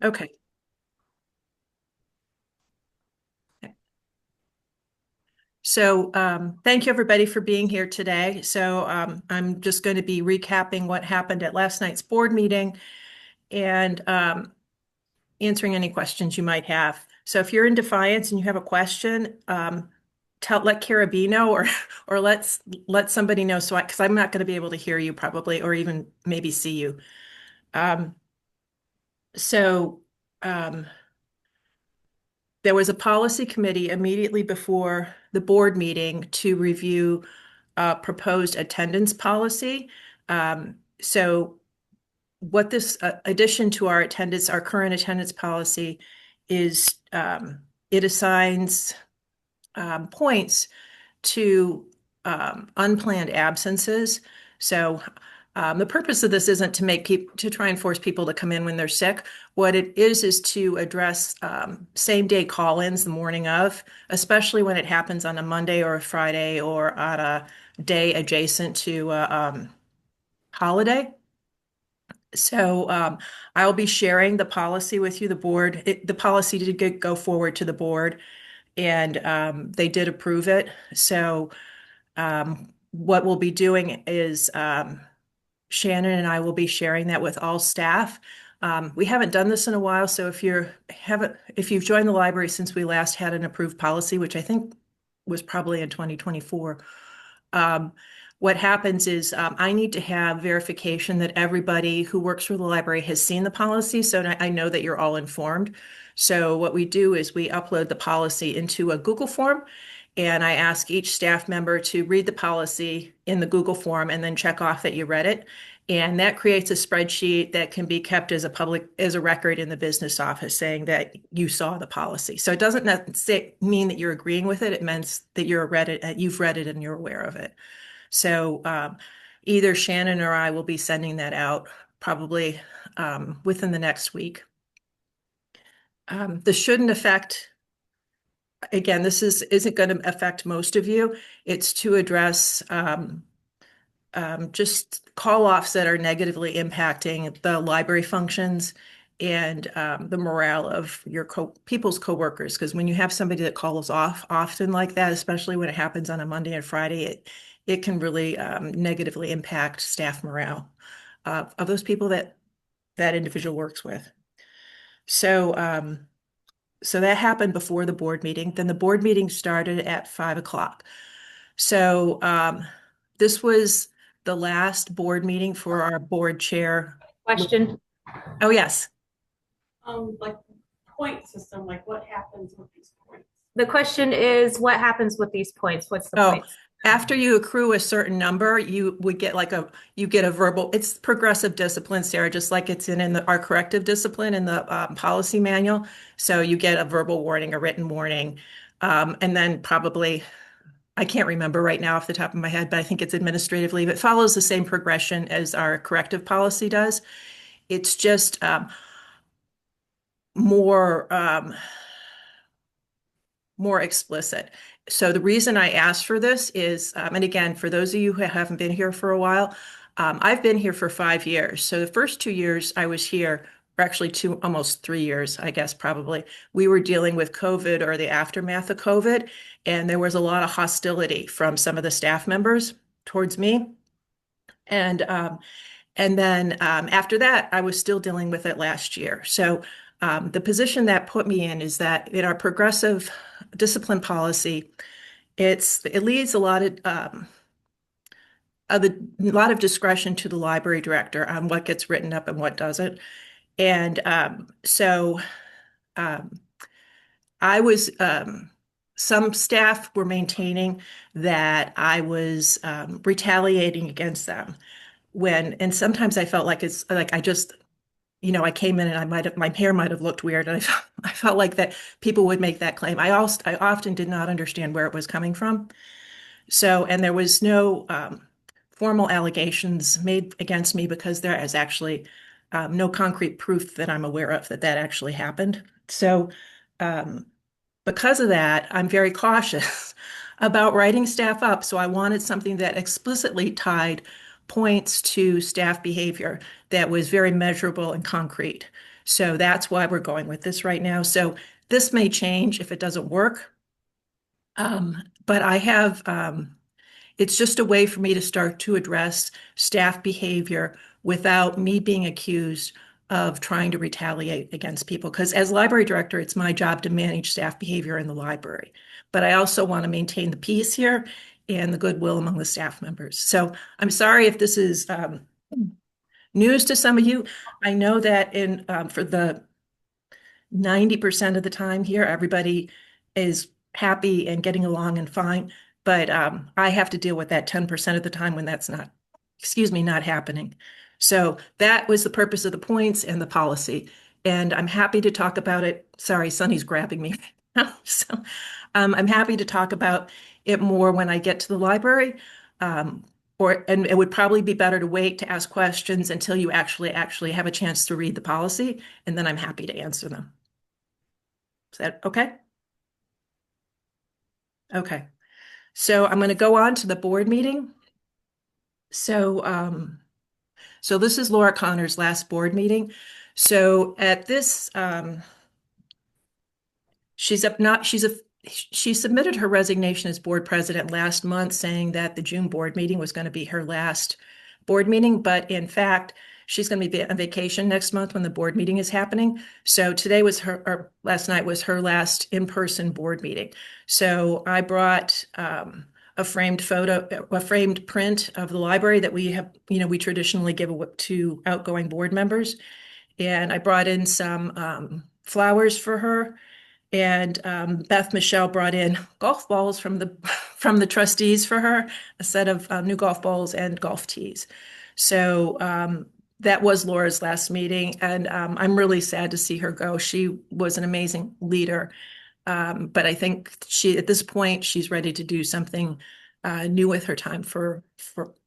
Okay. So thank you everybody for being here today. So I'm just going to be recapping what happened at last night's board meeting and answering any questions you might have. So if you're in Defiance and you have a question, let Kara B know or let somebody know so because I'm not going to be able to hear you probably or even maybe see you. Um, so um, there was a policy committee immediately before the board meeting to review proposed attendance policy. So what this addition to our current attendance policy is, it assigns points to unplanned absences. So the purpose of this isn't to make people to try and force people to come in when they're sick. What it is to address same day call-ins the morning of, especially when it happens on a Monday or a Friday or on a day adjacent to a holiday. So I'll be sharing the policy with you. The policy did go forward to the board, and they did approve it. So what we'll be doing is Shannon and I will be sharing that with all staff. We haven't done this in a while, so if you've joined the library since we last had an approved policy, which I think was probably in 2024, um, what happens is I need to have verification that everybody who works for the library has seen the policy, so I know that you're all informed. So what we do is we upload the policy into a Google form, and I ask each staff member to read the policy in the Google form and then check off that you read it. And that creates a spreadsheet that can be kept as a record in the business office saying that you saw the policy. So it doesn't mean that you're agreeing with it. It means that you've read it and you're aware of it. So either Shannon or I will be sending that out probably within the next week. This shouldn't affect, again, isn't going to affect most of you. It's to address just call-offs that are negatively impacting the library functions and the morale of your people's coworkers. Because when you have somebody that calls off often like that, especially when it happens on a Monday and Friday, it can really negatively impact staff morale of those people that individual works with. So so that happened before the board meeting. Then the board meeting started at 5 o'clock. So this was the last board meeting for our board chair. Question. Oh, yes. Like point system, like what happens with these points? The question is, what happens with these points? What's the Oh, points? after you accrue a certain number, you get a verbal, it's progressive discipline, Sarah, just like it's in our corrective discipline in the policy manual. So you get a verbal warning, a written warning, and then probably, I can't remember right now off the top of my head, but I think it's administrative leave. It follows the same progression as our corrective policy does. It's just more more explicit. So the reason I asked for this is, and again, for those of you who haven't been here for a while, I've been here for 5 years. So the first 2 years I was here, or actually almost 3 years, I guess probably, we were dealing with COVID or the aftermath of COVID, and there was a lot of hostility from some of the staff members towards me. And then after that, I was still dealing with it last year. So the position that put me in is that in our progressive discipline policy, it leaves a lot of discretion to the library director on what gets written up and what doesn't. And so um, I was some staff were maintaining that I was retaliating against them and sometimes I felt like it's like I came in and my hair might have looked weird, and I felt like that people would make that claim. I often did not understand where it was coming from. So, and there was no formal allegations made against me because there is actually no concrete proof that I'm aware of that actually happened. So, um, because of that, I'm very cautious about writing staff up. So I wanted something that explicitly tied points to staff behavior that was very measurable and concrete. So that's why we're going with this right now. So this may change if it doesn't work. But I have, it's just a way for me to start to address staff behavior without me being accused of trying to retaliate against people. Because as library director, it's my job to manage staff behavior in the library. But I also want to maintain the peace here and the goodwill among the staff members. So I'm sorry if this is news to some of you. I know that for the 90% of the time here, everybody is happy and getting along and fine. But I have to deal with that 10% of the time when that's not, excuse me, not happening. So that was the purpose of the points and the policy. And I'm happy to talk about it. Sorry, Sonny's grabbing me. So I'm happy to talk about it more when I get to the library. And it would probably be better to wait to ask questions until you actually have a chance to read the policy, and then I'm happy to answer them. Is that okay? Okay. So I'm going to go on to the board meeting. So this is Laura Connor's last board meeting. So at this, she submitted her resignation as board president last month, saying that the June board meeting was going to be her last board meeting. But in fact, she's going to be on vacation next month when the board meeting is happening. So today was or last night was her last in-person board meeting. So I brought a framed print of the library that we have, we traditionally give to outgoing board members. And I brought in some flowers for her. And Beth Michelle brought in golf balls from the trustees for her, a set of new golf balls and golf tees. So that was Laura's last meeting, and I'm really sad to see her go. She was an amazing leader, but I think at this point she's ready to do something new with her time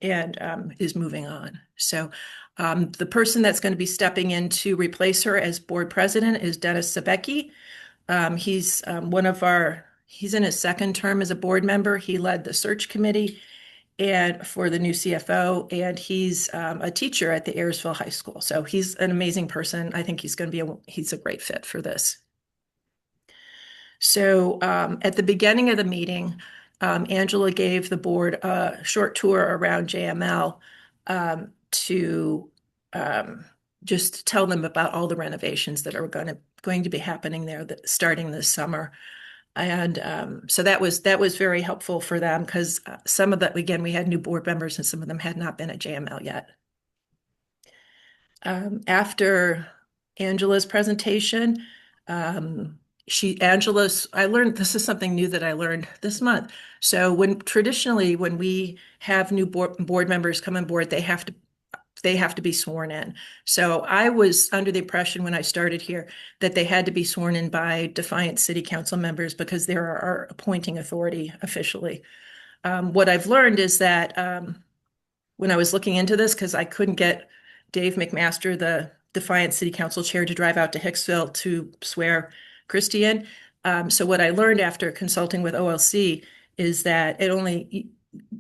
and is moving on. So the person that's going to be stepping in to replace her as board president is Dennis Sabecki. He's he's in his second term as a board member. He led the search committee and for the new CFO, and he's a teacher at the Ayersville High School. So he's an amazing person. I think he's a great fit for this. So at the beginning of the meeting, Angela gave the board a short tour around JML to just tell them about all the renovations that are going to be happening there starting this summer. And so that was very helpful for them because some of that, again, we had new board members and some of them had not been at JML yet. After Angela's presentation, I learned, this is something new that I learned this month. So traditionally when we have new board members come on board, they have to be sworn in. So I was under the impression when I started here that they had to be sworn in by Defiant City Council members because they're our appointing authority officially. What I've learned is that when I was looking into this, because I couldn't get Dave McMaster, the Defiant City Council chair, to drive out to Hicksville to swear Christy in. So what I learned after consulting with OLC is that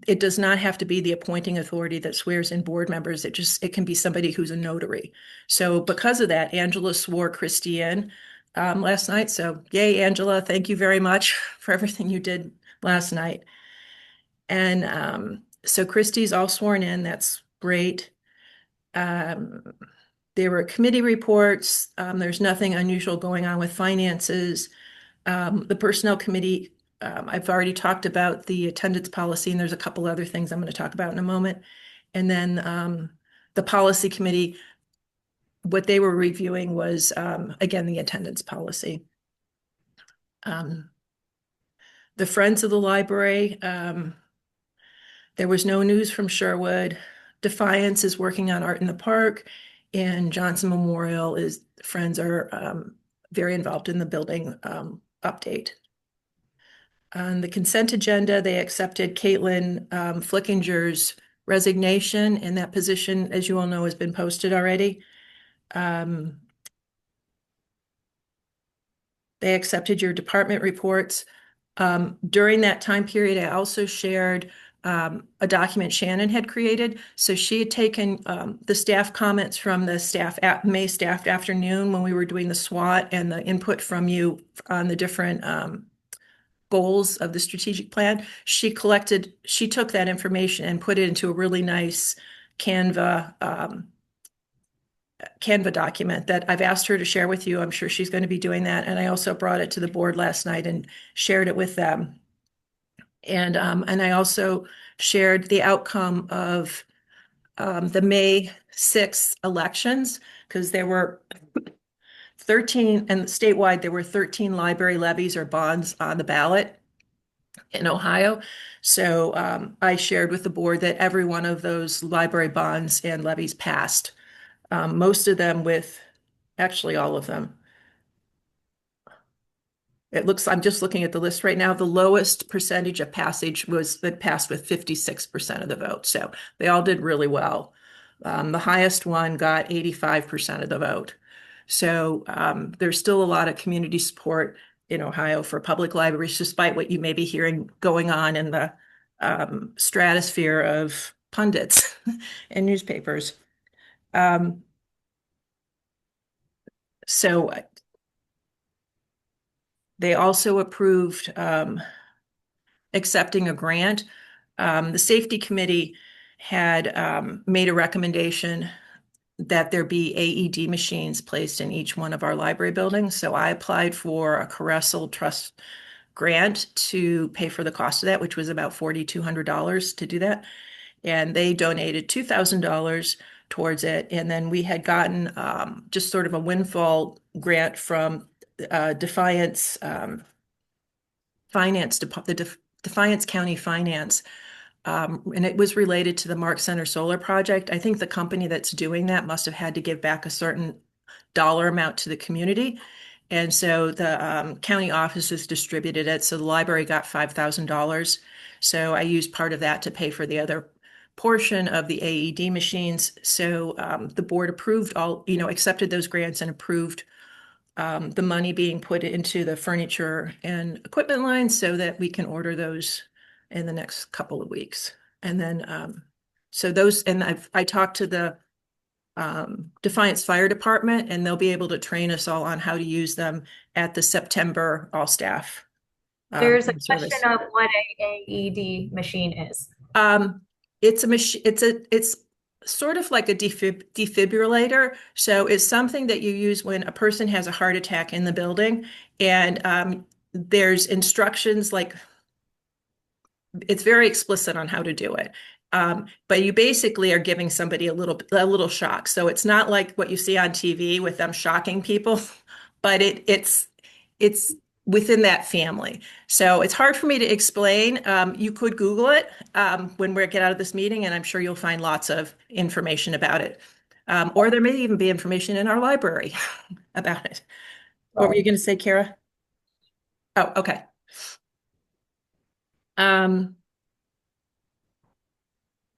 it does not have to be the appointing authority that swears in board members. It can be somebody who's a notary. So because of that, Angela swore Christy in last night. So yay, Angela, thank you very much for everything you did last night. And so Christy's all sworn in. That's great. There were committee reports. There's nothing unusual going on with finances. The personnel committee, I've already talked about the attendance policy, and there's a couple other things I'm going to talk about in a moment. And then the policy committee, what they were reviewing was, again, the attendance policy. The Friends of the Library, there was no news from Sherwood. Defiance is working on Art in the Park, and Johnson Memorial Friends are very involved in the building update. On the consent agenda, they accepted Caitlin Flickinger's resignation, and that position, as you all know, has been posted already. They accepted your department reports. During that time period, I also shared a document Shannon had created. So she had taken the staff comments from the staff at May staff afternoon when we were doing the SWOT and the input from you on the different goals of the strategic plan. She took that information and put it into a really nice Canva document that I've asked her to share with you. I'm sure she's going to be doing that. And I also brought it to the board last night and shared it with them. And I also shared the outcome of the May 6th elections, because there were 13, and statewide, there were 13 library levies or bonds on the ballot in Ohio. So I shared with the board that every one of those library bonds and levies passed. Most of them actually all of them. I'm just looking at the list right now. The lowest percentage of passage that passed with 56% of the vote. So they all did really well. The highest one got 85% of the vote. So there's still a lot of community support in Ohio for public libraries, despite what you may be hearing going on in the stratosphere of pundits and newspapers. So they also approved accepting a grant. The safety committee had made a recommendation that there be AED machines placed in each one of our library buildings. So I applied for a Caressel Trust grant to pay for the cost of that, which was about $4,200 to do that. And they donated $2,000 towards it. And then we had gotten just sort of a windfall grant from Defiance Finance, the Defiance County Finance. And it was related to the Mark Center Solar Project. I think the company that's doing that must have had to give back a certain dollar amount to the community. And so the county offices distributed it. So the library got $5,000. So I used part of that to pay for the other portion of the AED machines. So the board accepted those grants and approved the money being put into the furniture and equipment line so that we can order those in the next couple of weeks. And then, so those, and I talked to the Defiance Fire Department, and they'll be able to train us all on how to use them at the September all staff. There's a service. question of what a AED machine is. It's a machine. It's sort of like a defibrillator. So it's something that you use when a person has a heart attack in the building, and there's instructions, like it's very explicit on how to do it. But you basically are giving somebody a little shock. So it's not like what you see on TV with them shocking people, but it's within that family. So it's hard for me to explain. You could Google it when we get out of this meeting, and I'm sure you'll find lots of information about it. Or there may even be information in our library about it. What were you going to say, Kara? Oh, okay. All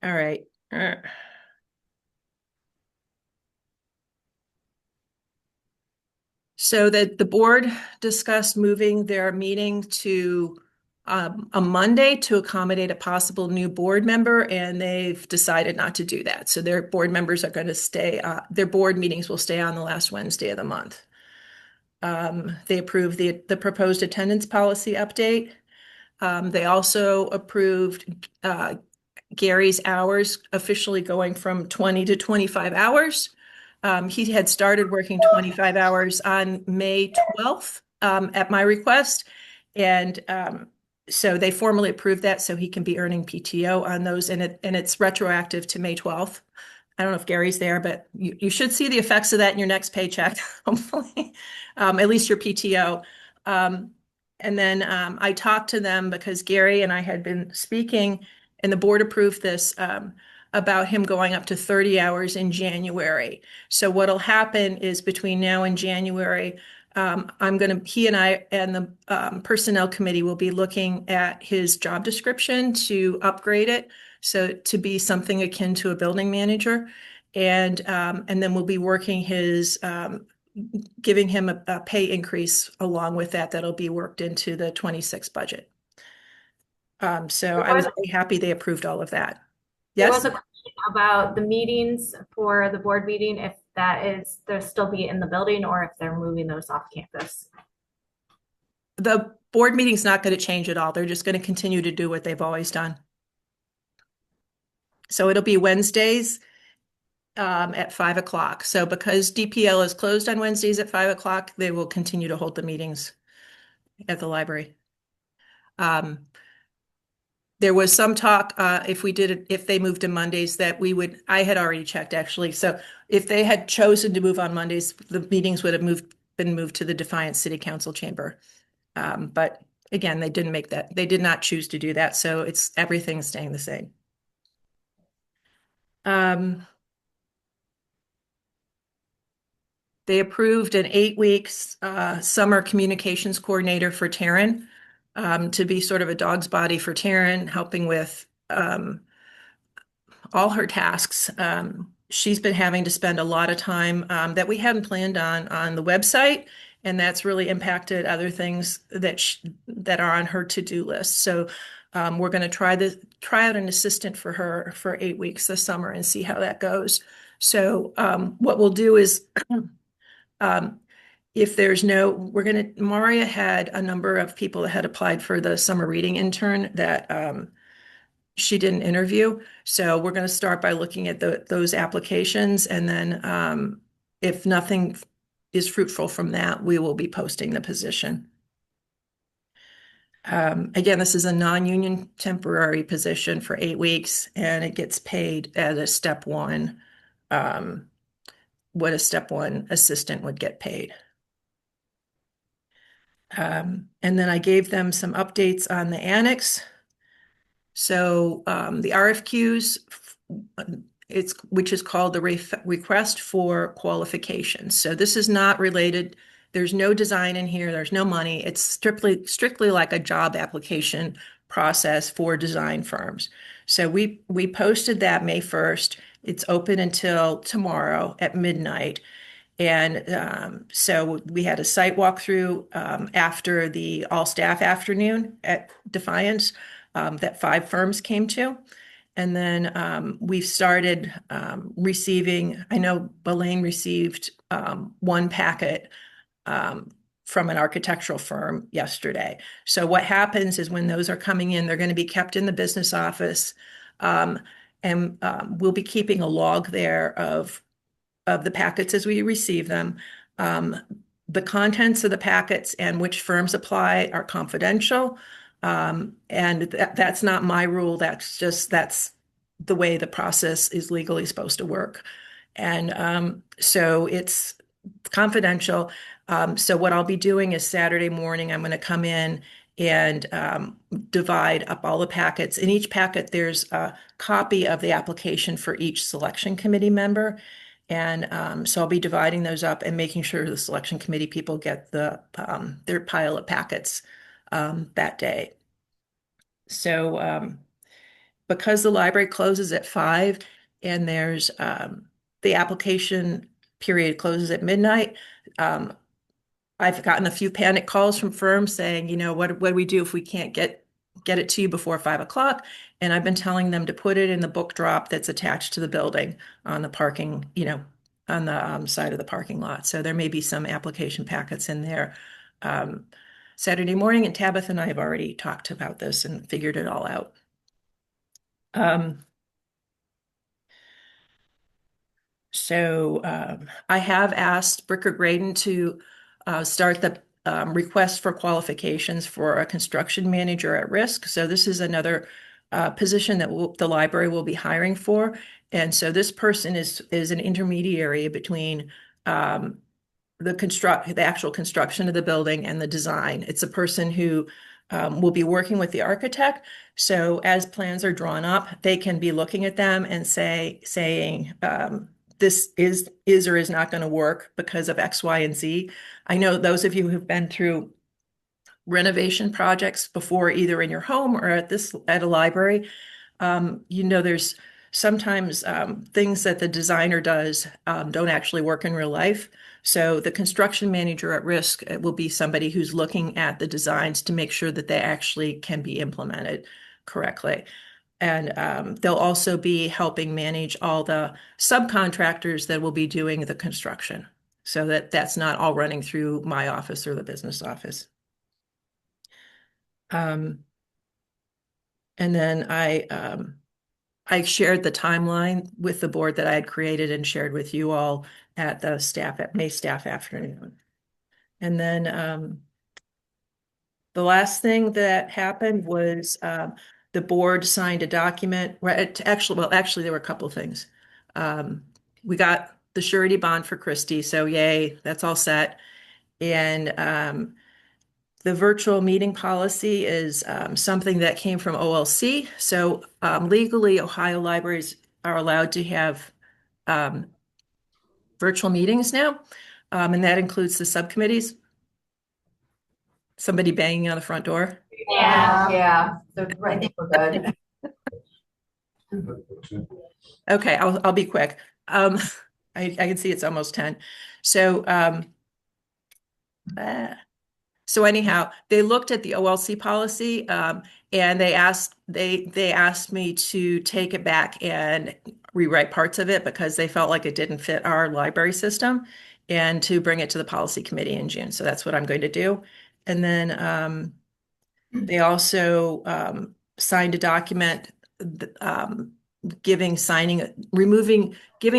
right. So that the board discussed moving their meeting to a Monday to accommodate a possible new board member, and they've decided not to do that. So their board members are going to stay, their board meetings will stay on the last Wednesday of the month. They approved the proposed attendance policy update. They also approved Gary's hours officially going from 20 to 25 hours. He had started working 25 hours on May 12th at my request. And so they formally approved that so he can be earning PTO on those. And it's retroactive to May 12th. I don't know if Gary's there, but you should see the effects of that in your next paycheck, hopefully, at least your PTO. And then I talked to them because Gary and I had been speaking, and the board approved this about him going up to 30 hours in January. So what'll happen is between now and January, he and I and the personnel committee will be looking at his job description to upgrade it. So to be something akin to a building manager. And then we'll be working giving him a pay increase along with that. That'll be worked into the 26 budget. So I was very happy they approved all of that. There Yes? was a question about the meetings for the board meeting, if they'll still be in the building or if they're moving those off campus. The board meeting's not going to change at all. They're just going to continue to do what they've always done. So it'll be Wednesdays at 5 o'clock. So because DPL is closed on Wednesdays at 5 o'clock, they will continue to hold the meetings at the library. There was some talk if they moved to Mondays that I had already checked actually. So if they had chosen to move on Mondays, the meetings would have been moved to the Defiance City Council chamber. But again, they did not choose to do that. So everything's staying the same. They approved an 8 weeks summer communications coordinator for Taryn to be sort of a dog's body for Taryn, helping with all her tasks. She's been having to spend a lot of time that we hadn't planned on the website, and that's really impacted other things that are on her to-do list. So we're going to try out an assistant for her for 8 weeks this summer and see how that goes. So what we'll do is Maria had a number of people that had applied for the summer reading intern that she didn't interview. So we're going to start by looking at those applications. And then if nothing is fruitful from that, we will be posting the position. Again, this is a non-union temporary position for 8 weeks, and it gets paid at a step one, what a step one assistant would get paid. And then I gave them some updates on the annex. So the RFQs, which is called the request for qualifications. So this is not related. There's no design in here. There's no money. It's strictly like a job application process for design firms. So we posted that May 1st. It's open until tomorrow at midnight. And so we had a site walkthrough after the all-staff afternoon at Defiance that 5 firms came to. And then we've started receiving, I know Belaine received 1 packet from an architectural firm yesterday. So what happens is when those are coming in, they're going to be kept in the business office. And we'll be keeping a log there of the packets as we receive them. The contents of the packets and which firms apply are confidential. And that's not my rule. That's the way the process is legally supposed to work. And so it's confidential. So what I'll be doing is Saturday morning, I'm going to come in and divide up all the packets. In each packet, there's a copy of the application for each selection committee member. And so I'll be dividing those up and making sure the selection committee people get their pile of packets that day. So because the library closes at 5 and there's the application period closes at midnight, I've gotten a few panic calls from firms saying, what do we do if we can't get it to you before 5 o'clock? And I've been telling them to put it in the book drop that's attached to the building on the parking, on the side of the parking lot. So there may be some application packets in there Saturday morning, and Tabitha and I have already talked about this and figured it all out. So I have asked Bricker Graydon to start the request for qualifications for a construction manager at risk. So this is another position that the library will be hiring for. And so this person is an intermediary between the actual construction of the building and the design. It's a person who will be working with the architect. So as plans are drawn up, they can be looking at them and saying this is or is not going to work because of X, Y, and Z. I know those of you who've been through renovation projects before, either in your home or at a library, there's sometimes things that the designer does don't actually work in real life. So the construction manager at risk will be somebody who's looking at the designs to make sure that they actually can be implemented. correctly. And they'll also be helping manage all the subcontractors that will be doing the construction, so that that's not all running through my office or the business office. And then I shared the timeline with the board that I had created and shared with you all at the May staff afternoon. And then the last thing that happened was the board signed a document. Actually, there were a couple of things. We got the surety bond for Christie, so yay, that's all set. And the virtual meeting policy is something that came from OLC. So legally, Ohio libraries are allowed to have virtual meetings now, and that includes the subcommittees. Somebody banging on the front door. Yeah. So I think we're good. Okay, I'll be quick. I can see it's almost 10. So anyhow, they looked at the OLC policy and they asked me to take it back and rewrite parts of it because they felt like it didn't fit our library system, and to bring it to the policy committee in June. So that's what I'm going to do. And then they also signed a document giving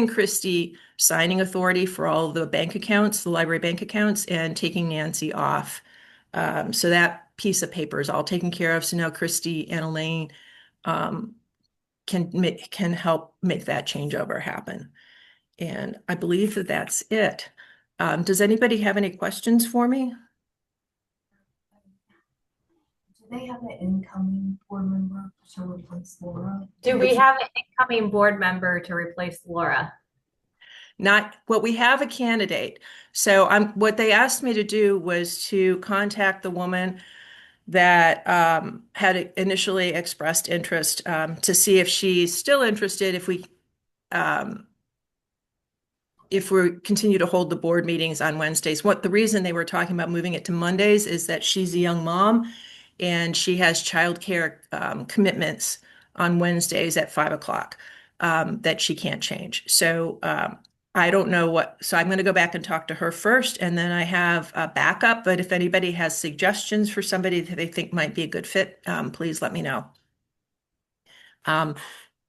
Christie signing authority for all the bank accounts, the library bank accounts, and taking Nancy off. So that piece of paper is all taken care of. So now Christie and Elaine can help make that changeover happen. And I believe that that's it. Does anybody have any questions for me? Do they have an incoming board member to replace Laura? Do we have an incoming board member to replace Laura? We have a candidate. So what they asked me to do was to contact the woman that had initially expressed interest to see if she's still interested, if we continue to hold the board meetings on Wednesdays. The reason they were talking about moving it to Mondays is that she's a young mom and she has childcare commitments on Wednesdays at 5 o'clock that she can't change. So I don't know so I'm going to go back and talk to her first, and then I have a backup. But if anybody has suggestions for somebody that they think might be a good fit, please let me know. And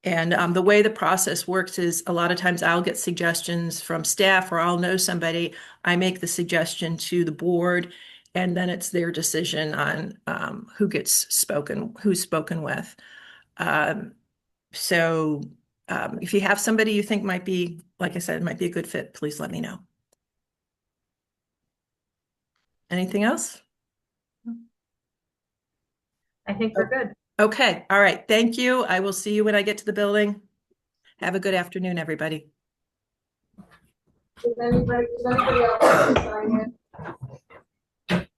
the way the process works is a lot of times I'll get suggestions from staff, or I'll know somebody. I make the suggestion to the board, and then it's their decision on who's spoken with. So if you have somebody you think might be, like I said, might be a good fit, please let me know. Anything else? I think we're good. Okay. All right. Thank you. I will see you when I get to the building. Have a good afternoon, everybody. Does anybody else sign in?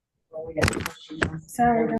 Sorry.